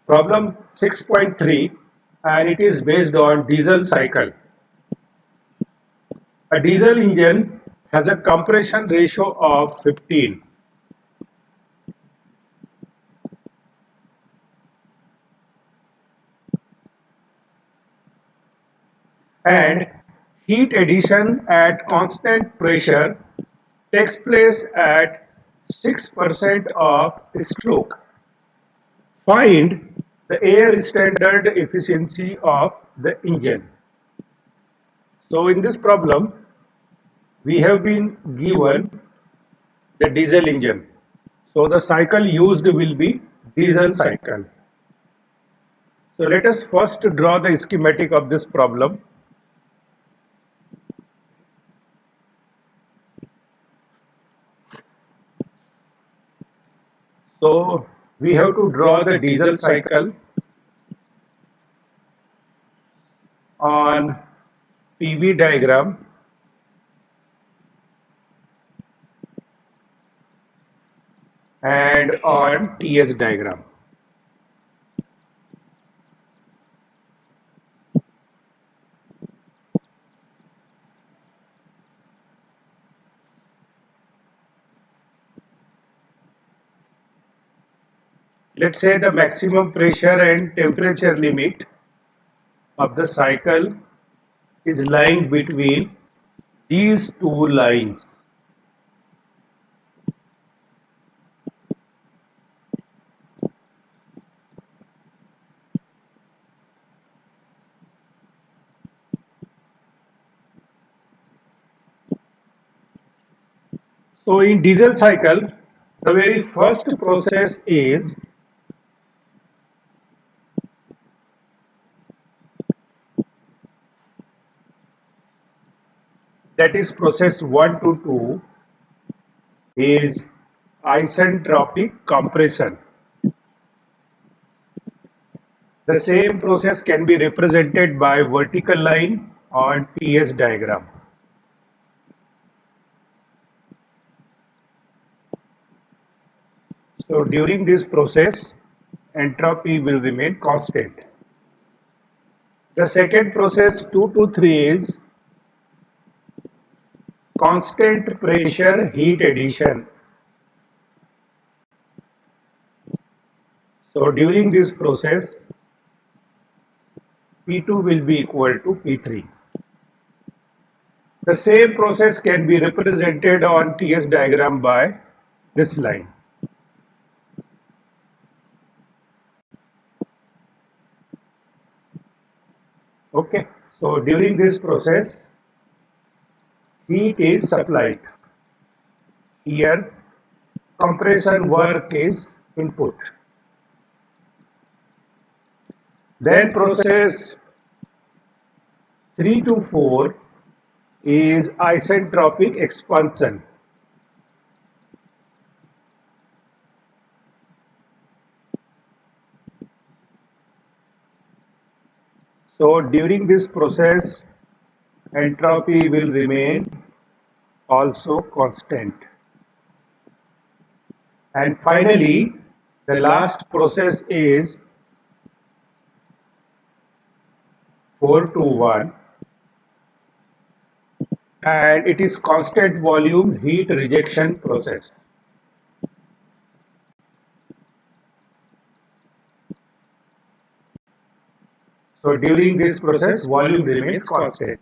Problem 6.3, and it is based on diesel cycle. A diesel engine has a compression ratio of 15. And heat addition at constant pressure takes place at 6% of stroke. Find the air standard efficiency of the engine. So in this problem, we have been given the diesel engine. So the cycle used will be diesel cycle. So let us first draw the schematic of this problem. So we have to draw the diesel cycle on PV diagram and on TS diagram. Let's say the maximum pressure and temperature limit of the cycle is lying between these two lines. So in diesel cycle, the very first process is that is process 1 to 2 is isentropic compression. The same process can be represented by vertical line on TS diagram. So during this process, entropy will remain constant. The second process 2 to 3 is constant pressure heat addition. So during this process, P2 will be equal to P3. The same process can be represented on TS diagram by this line. Okay, so during this process, heat is supplied. Here, compression work is input. Then process 3 to 4 is isentropic expansion. So during this process, entropy will remain also constant. And finally, the last process is 4 to 1, and it is constant volume heat rejection process. So during this process, volume remains constant.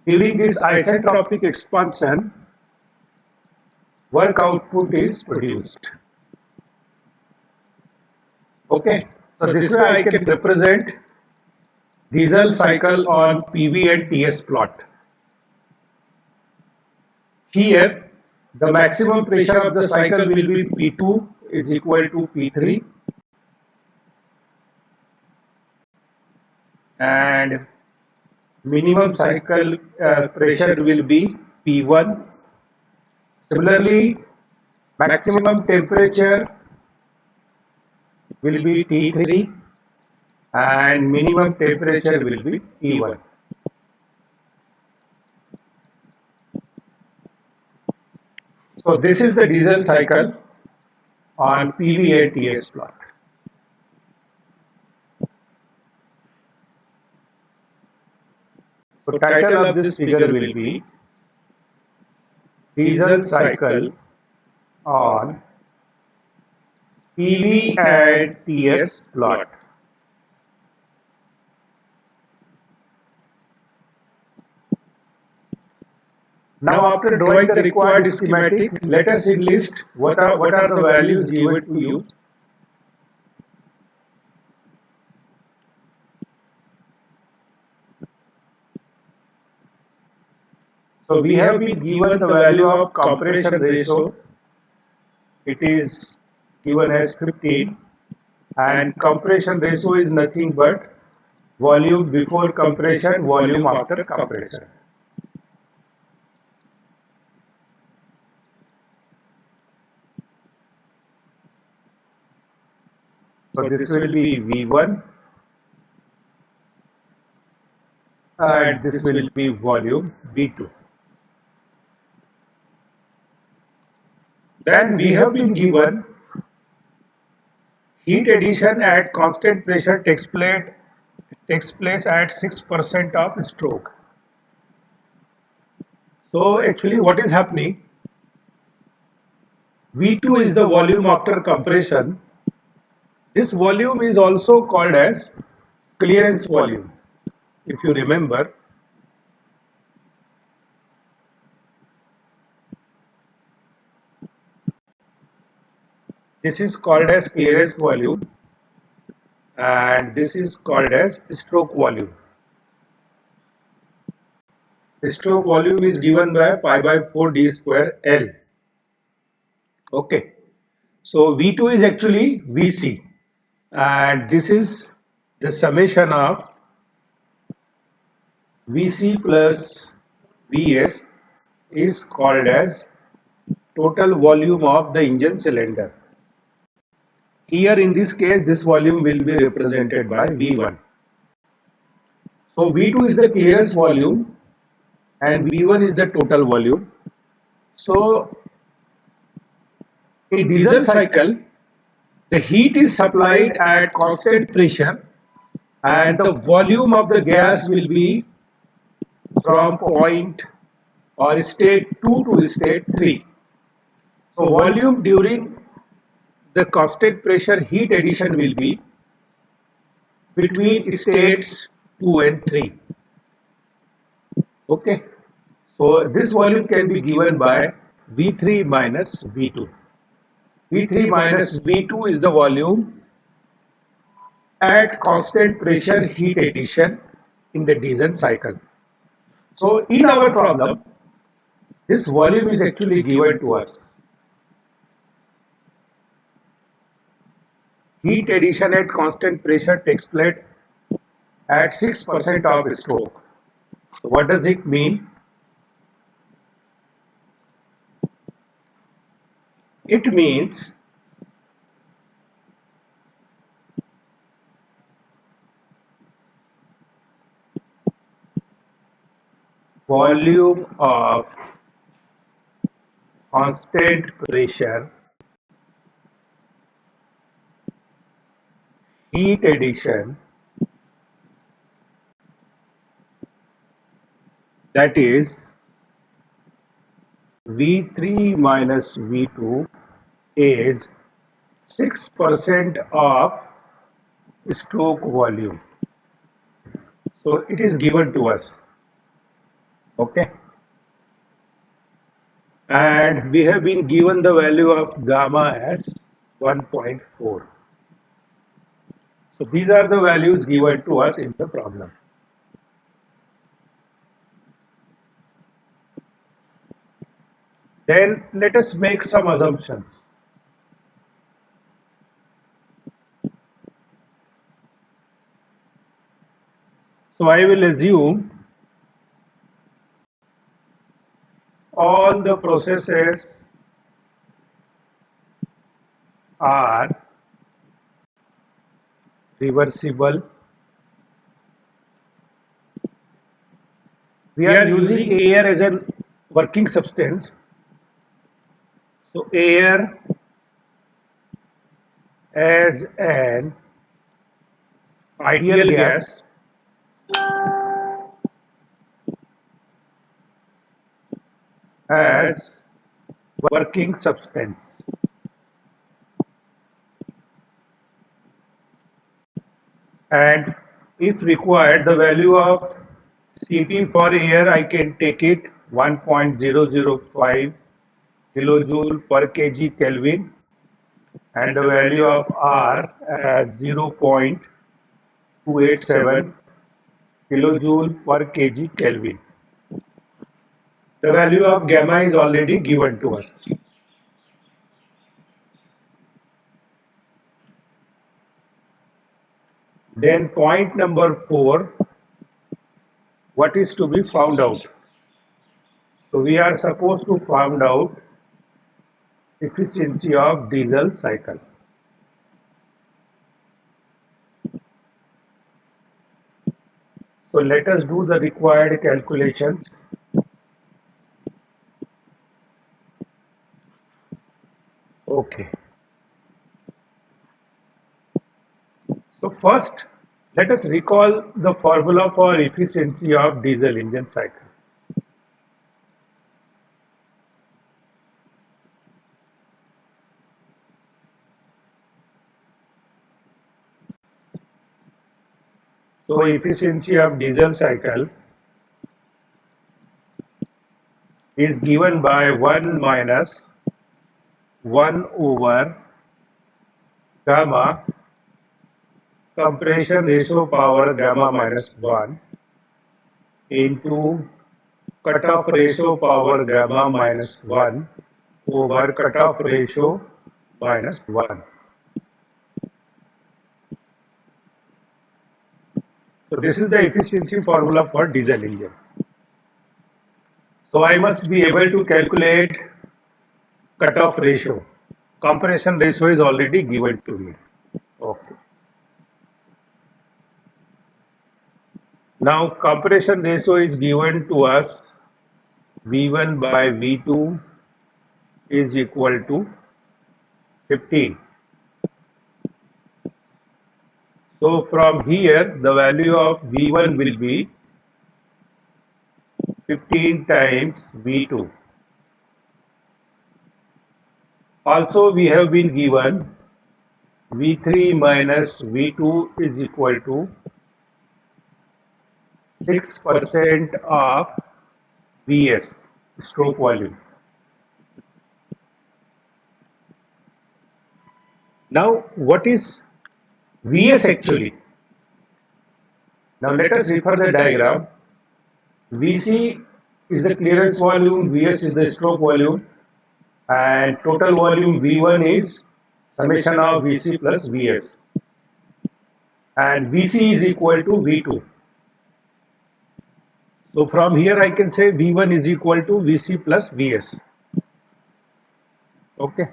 During this isentropic expansion, work output is produced. Okay, so this way I can represent diesel cycle on PV and TS plot. Here, the maximum pressure of the cycle will be P2 is equal to P3, and minimum cycle pressure will be P1. Similarly, maximum temperature will be T3 and minimum temperature will be T1. So this is the diesel cycle on PV and TS plot. So title of this figure will be diesel cycle on PV and TS plot. Now after drawing the required schematic, let us enlist what are the values given to you. So we have been given the value of compression ratio. It is given as 15, and compression ratio is nothing but volume before compression, volume after compression. So this will be V1 and this will be volume V2. Then we have been given heat addition at constant pressure takes place at 6% of stroke. So actually what is happening, V2 is the volume after compression. This volume is also called as clearance volume. If you remember, this is called as clearance volume and this is called as stroke volume. The stroke volume is given by pi by 4 d square L. Okay. So V2 is actually Vc and this is the summation of Vc plus Vs is called as total volume of the engine cylinder. Here in this case, this volume will be represented by V1. So V2 is the clearance volume and V1 is the total volume. So in diesel cycle, the heat is supplied at constant pressure and the volume of the gas will be from point or state 2 to state 3. So volume during the constant pressure heat addition will be between states 2 and 3. Okay. So this volume can be given by V3 minus V2. V3 minus V2 is the volume at constant pressure heat addition in the diesel cycle. So in our problem, this volume is actually given to us. Heat addition at constant pressure takes place at 6% of stroke. So what does it mean? It means volume of constant pressure heat addition, that is V3 minus V2 is 6% of stroke volume. So it is given to us. Okay. And we have been given the value of gamma as 1.4. So these are the values given to us in the problem. Then let us make some assumptions. So I will assume all the processes are reversible. We are using air as a working substance. So air as an ideal gas as working substance. And if required, the value of Cp for air, I can take it 1.005 kilojoule per kg Kelvin, and the value of R as 0.287 kilojoule per kg Kelvin. The value of gamma is already given to us. Then point number 4, what is to be found out? So we are supposed to find out efficiency of diesel cycle. So let us do the required calculations. Okay. So first, let us recall the formula for efficiency of diesel engine cycle. So efficiency of diesel cycle is given by 1 minus 1 over gamma compression ratio power gamma minus 1 into cutoff ratio power gamma minus 1 over cutoff ratio minus 1. So this is the efficiency formula for diesel engine. So I must be able to calculate cutoff ratio. Compression ratio is already given to me. Okay. Now compression ratio is given to us, V1 by V2 is equal to 15. So from here the value of V1 will be 15 times V2. Also we have been given V3 minus V2 is equal to 6% of Vs, stroke volume. Now what is Vs actually? Now let us refer the diagram. Vc is the clearance volume, Vs is the stroke volume, and total volume V1 is summation of Vc plus Vs, and Vc is equal to V2. So from here I can say V1 is equal to Vc plus Vs. Okay.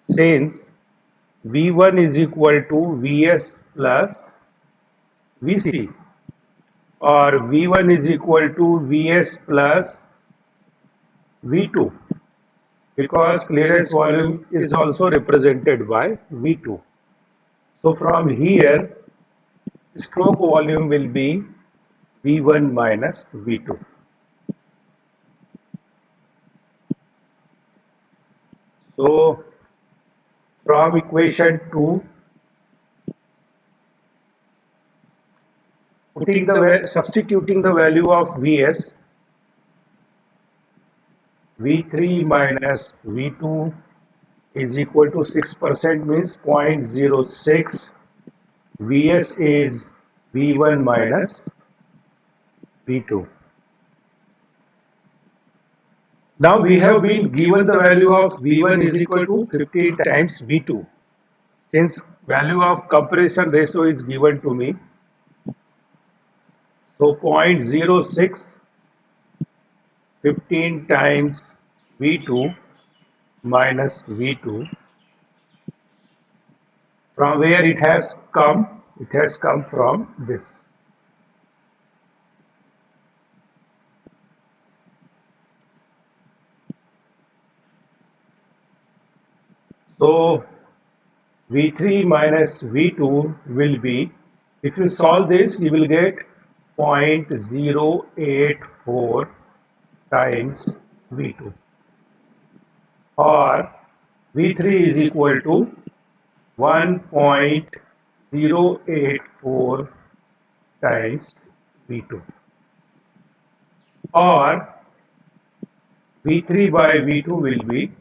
Since V1 is equal to Vs plus Vc, or V1 is equal to Vs plus V2, because clearance volume is also represented by V2. So from here, stroke volume will be V1 minus V2. So from equation 2, substituting the value of Vs, V3 minus V2 is equal to 6% means 0.06. Vs is V1 minus V2. Now we have been given the value of V1 is equal to 15 times V2. Since value of compression ratio is given to me, so 0.06 15 times V2 minus V2, from where it has come? It has come from this. So V3 minus V2 will be If you solve this, you will get 0.084 times V2, or V3 is equal to 1.084 times V2, or V3 by V2 will be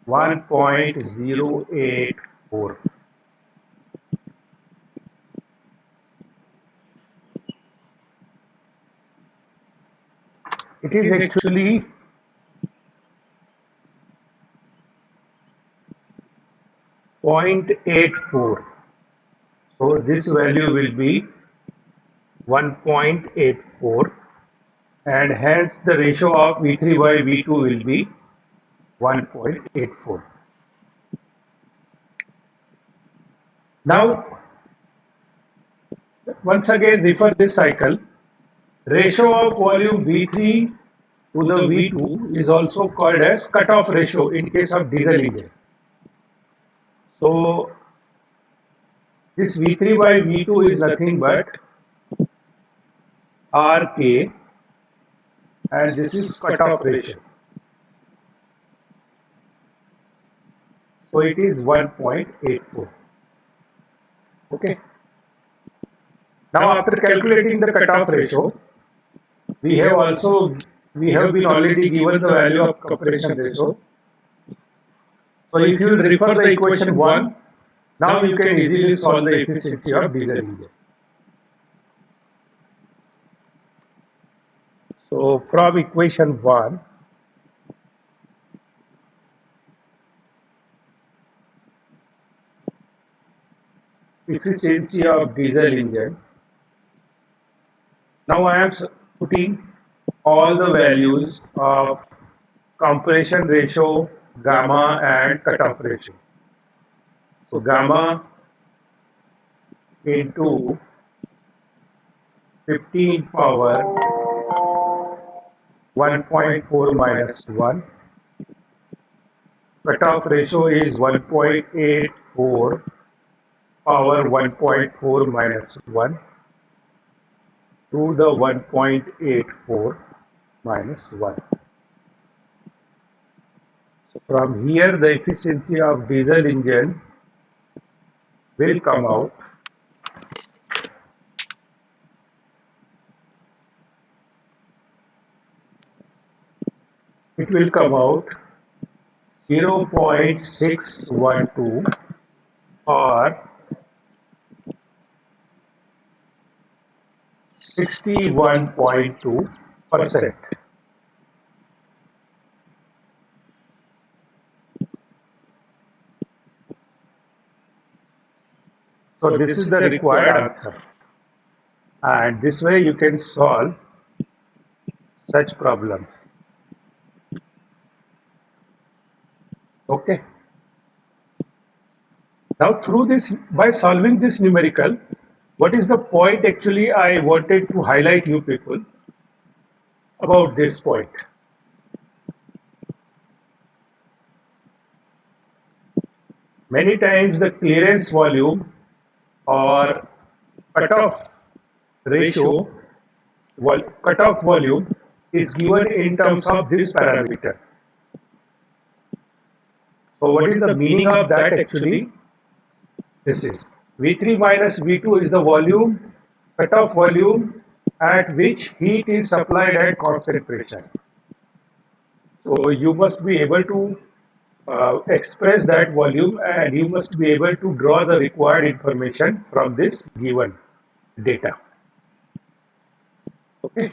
1.084. It is actually 0.84. So this value will be 1.84, and hence the ratio of V3 by V2 will be 1.84. Now, once again refer this cycle. Ratio of volume V3 to the V2 is also called as cutoff ratio in case of diesel engine. So this V3 by V2 is nothing but RK, and this is cutoff ratio. So it is 1.84. Okay. Now after calculating the cutoff ratio, we have been already given the value of compression ratio. So if you refer the equation 1, now you can easily solve the efficiency of diesel engine. So from equation 1, efficiency of diesel engine. Now I am putting all the values of compression ratio, gamma and cutoff ratio. So gamma into 15 power 1.4 minus 1. Cutoff ratio is 1.84 power 1.4 minus 1 to the 1.84 minus 1. So from here the efficiency of diesel engine will come out it will come out 0.612 or 61.2%. So this is the required answer, and this way you can solve such problems. Okay. Now through this, by solving this numerical, what is the point actually I wanted to highlight you people about this point? Many times the clearance volume or cutoff ratio, cutoff volume is given in terms of this parameter. So what is the meaning of that actually? This is V3 minus V2 is the volume, cutoff volume at which heat is supplied at constant pressure. So you must be able to express that volume, and you must be able to draw the required information from this given data. Okay.